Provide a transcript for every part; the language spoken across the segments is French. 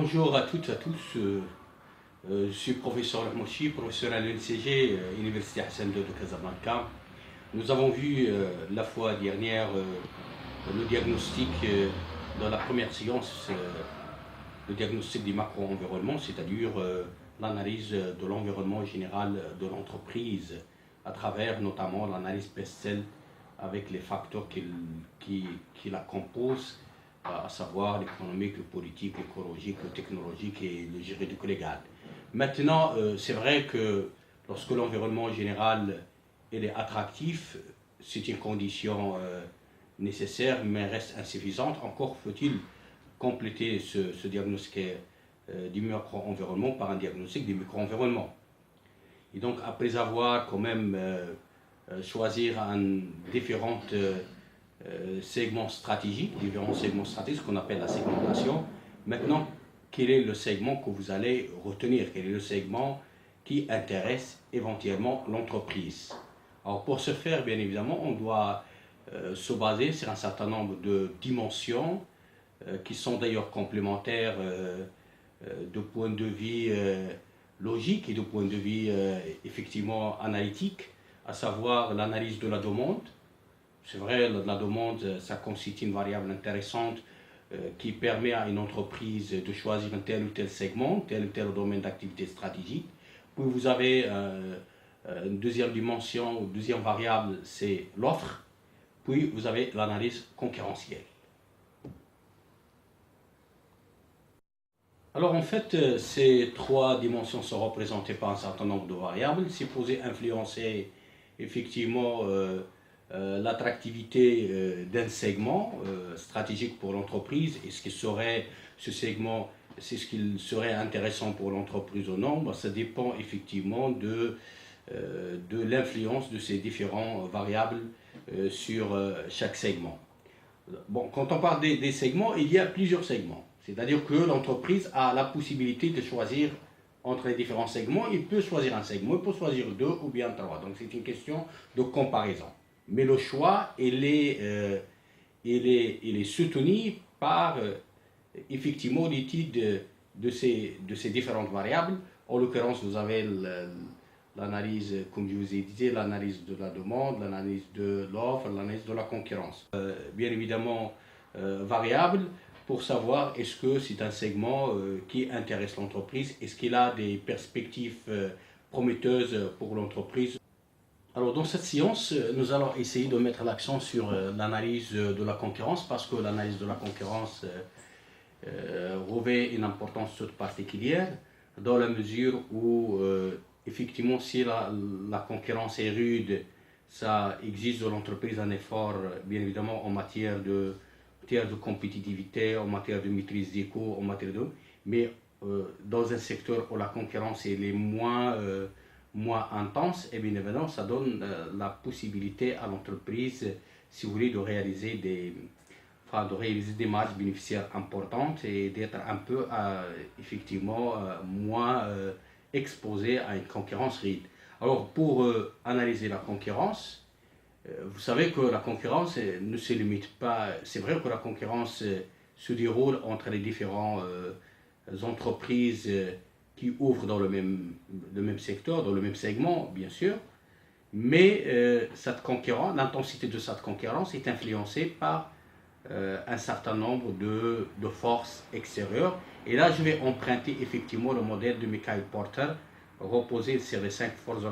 Bonjour à toutes et à tous. Je suis professeur Lermouchi, professeur à l'UNCG, Université Hassan II de Casablanca. Nous avons vu la fois dernière le diagnostic dans la première séance, le diagnostic du macro-environnement, c'est-à-dire l'analyse de l'environnement général de l'entreprise à travers notamment l'analyse PESTEL avec les facteurs qui la composent, à savoir l'économique, le politique, l'écologique, le technologique et le juridique légal. Maintenant, c'est vrai que lorsque l'environnement général est attractif, c'est une condition nécessaire mais reste insuffisante. Encore faut-il compléter ce diagnostic du macro-environnement par un diagnostic du micro-environnement. Et donc, après avoir quand même choisir différents segments stratégiques, ce qu'on appelle la segmentation. Maintenant, quel est le segment que vous allez retenir? Quel est le segment qui intéresse éventuellement l'entreprise? Alors, pour ce faire, bien évidemment, on doit se baser sur un certain nombre de dimensions qui sont d'ailleurs complémentaires de point de vue logique et de point de vue effectivement analytique, à savoir l'analyse de la demande. C'est vrai, la demande, ça constitue une variable intéressante qui permet à une entreprise de choisir un tel ou tel segment, tel ou tel domaine d'activité stratégique. Puis vous avez une deuxième dimension, une deuxième variable, c'est l'offre. Puis vous avez l'analyse concurrentielle. Alors en fait, ces trois dimensions sont représentées par un certain nombre de variables supposées influencer effectivement l'attractivité d'un segment stratégique pour l'entreprise et ce qui serait ce segment, c'est ce qu'il serait intéressant pour l'entreprise ou non. Ben, ça dépend effectivement de l'influence de ces différentes variables sur chaque segment. Bon, quand on parle des segments, il y a plusieurs segments. C'est-à-dire que l'entreprise a la possibilité de choisir entre les différents segments. Il peut choisir un segment, il peut choisir deux ou bien trois. Donc c'est une question de comparaison. Mais le choix, il est soutenu par effectivement l'étude de ces différentes variables. En l'occurrence, vous avez l'analyse, comme je vous ai dit, l'analyse de la demande, l'analyse de l'offre, l'analyse de la concurrence. Bien évidemment, variable pour savoir est-ce que c'est un segment qui intéresse l'entreprise, est-ce qu'il a des perspectives prometteuses pour l'entreprise. Alors dans cette séance, nous allons essayer de mettre l'accent sur l'analyse de la concurrence parce que l'analyse de la concurrence revêt une importance toute particulière dans la mesure où effectivement si la concurrence est rude, ça exige de l'entreprise un effort bien évidemment en matière de compétitivité, en matière de maîtrise des coûts, en matière de... Mais dans un secteur où la concurrence est moins intense, et bien évidemment, ça donne la possibilité à l'entreprise, si vous voulez, de réaliser des marges bénéficiaires importantes et d'être un peu, effectivement, moins exposé à une concurrence rude. Alors, pour analyser la concurrence, vous savez que la concurrence ne se limite pas. C'est vrai que la concurrence se déroule entre les différentes entreprises qui ouvrent dans le même secteur, dans le même segment, bien sûr. Mais l'intensité de cette concurrence est influencée par un certain nombre de forces extérieures. Et là, je vais emprunter effectivement le modèle de Michael Porter, reposé sur les 5 forces de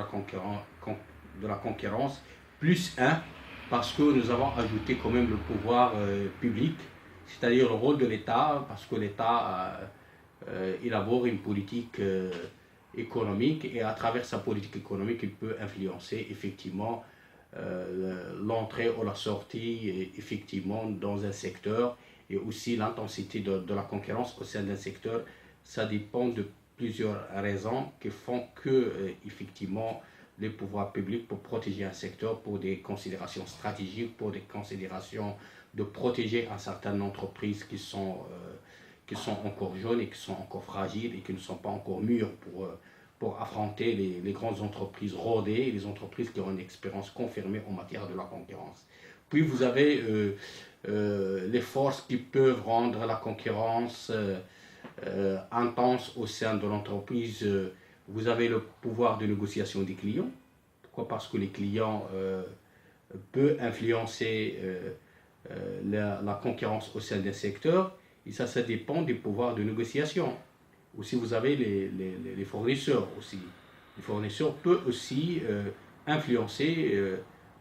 la concurrence plus 1, parce que nous avons ajouté quand même le pouvoir public, c'est-à-dire le rôle de l'État, parce que l'État élabore une politique économique et à travers sa politique économique, il peut influencer effectivement l'entrée ou la sortie effectivement dans un secteur et aussi l'intensité de la concurrence au sein d'un secteur. Ça dépend de plusieurs raisons qui font que effectivement les pouvoirs publics pour protéger un secteur pour des considérations stratégiques, pour des considérations de protéger un certain nombre d'entreprises qui sont encore jeunes et qui sont encore fragiles et qui ne sont pas encore mûres pour affronter les grandes entreprises rodées, les entreprises qui ont une expérience confirmée en matière de la concurrence. Puis vous avez les forces qui peuvent rendre la concurrence intense au sein de l'entreprise, vous avez le pouvoir de négociation des clients. Pourquoi? Parce que les clients peuvent influencer la concurrence au sein d'un secteur, et ça dépend du pouvoir de négociation. Aussi, vous avez les fournisseurs aussi. Les fournisseurs peuvent aussi influencer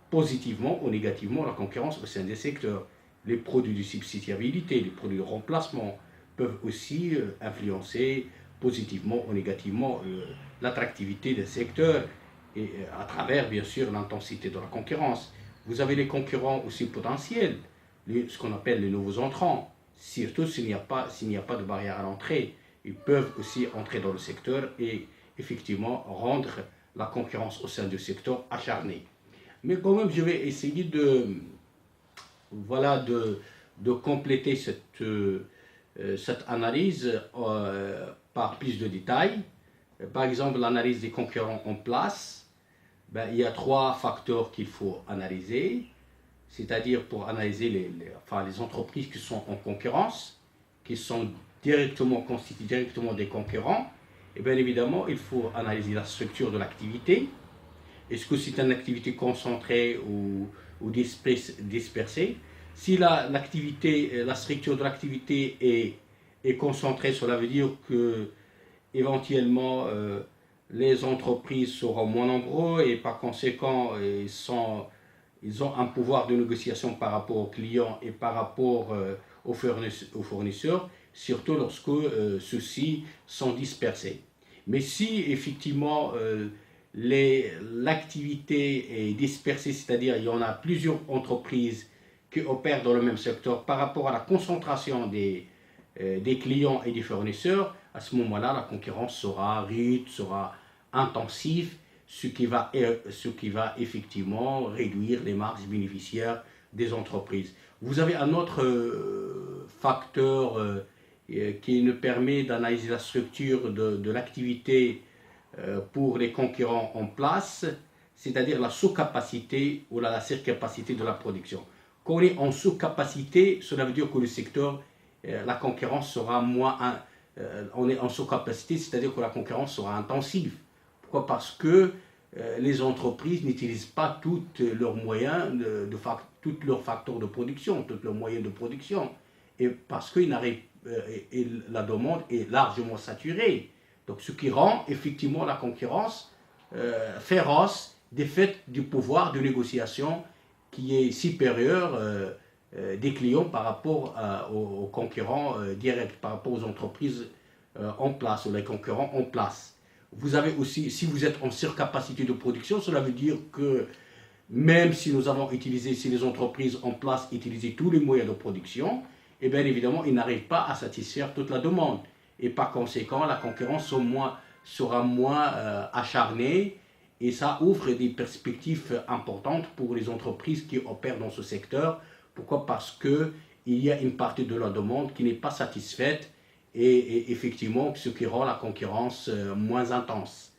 positivement ou négativement la concurrence au sein des secteurs. Les produits de substituabilité, les produits de remplacement peuvent aussi influencer positivement ou négativement l'attractivité des secteurs et à travers bien sûr l'intensité de la concurrence. Vous avez les concurrents aussi potentiels, ce qu'on appelle les nouveaux entrants. Surtout s'il n'y a pas de barrière à l'entrée, ils peuvent aussi entrer dans le secteur et effectivement rendre la concurrence au sein du secteur acharnée. Mais quand même, je vais essayer voilà, de compléter cette analyse par plus de détails. Par exemple, l'analyse des concurrents en place. Ben, il y a 3 facteurs qu'il faut analyser, c'est-à-dire pour analyser les entreprises qui sont en concurrence, qui sont constituent directement des concurrents. Et bien évidemment, il faut analyser la structure de l'activité. Est-ce que c'est une activité concentrée ou dispersée? Si la structure de l'activité est concentrée, cela veut dire que éventuellement les entreprises seront moins nombreuses et par conséquent ils ont un pouvoir de négociation par rapport aux clients et par rapport aux fournisseurs, surtout lorsque ceux-ci sont dispersés. Mais si effectivement l'activité est dispersée, c'est-à-dire il y en a plusieurs entreprises qui opèrent dans le même secteur par rapport à la concentration des clients et des fournisseurs, à ce moment-là, la concurrence sera rude, sera intensive, ce qui va effectivement réduire les marges bénéficiaires des entreprises. Vous avez un autre facteur qui nous permet d'analyser la structure de l'activité pour les concurrents en place, c'est-à-dire la sous-capacité ou la surcapacité de la production. Quand on est en sous-capacité, cela veut dire que le secteur, la concurrence sera moins... on est en sous-capacité, c'est-à-dire que la concurrence sera intensive. Pourquoi? Parce que les entreprises n'utilisent pas tous leurs moyens, tous leurs facteurs de production, tous leurs moyens de production. Et parce que la demande est largement saturée. Donc ce qui rend effectivement la concurrence féroce du fait du pouvoir de négociation qui est supérieur des clients par rapport aux concurrents directs, par rapport aux entreprises en place, ou les concurrents en place. Vous avez aussi, si vous êtes en surcapacité de production, cela veut dire que même si si les entreprises en place utilisaient tous les moyens de production, et bien évidemment, ils n'arrivent pas à satisfaire toute la demande. Et par conséquent, la concurrence sera moins acharnée et ça ouvre des perspectives importantes pour les entreprises qui opèrent dans ce secteur. Pourquoi? Parce qu'il y a une partie de la demande qui n'est pas satisfaite et effectivement ce qui rend la concurrence moins intense.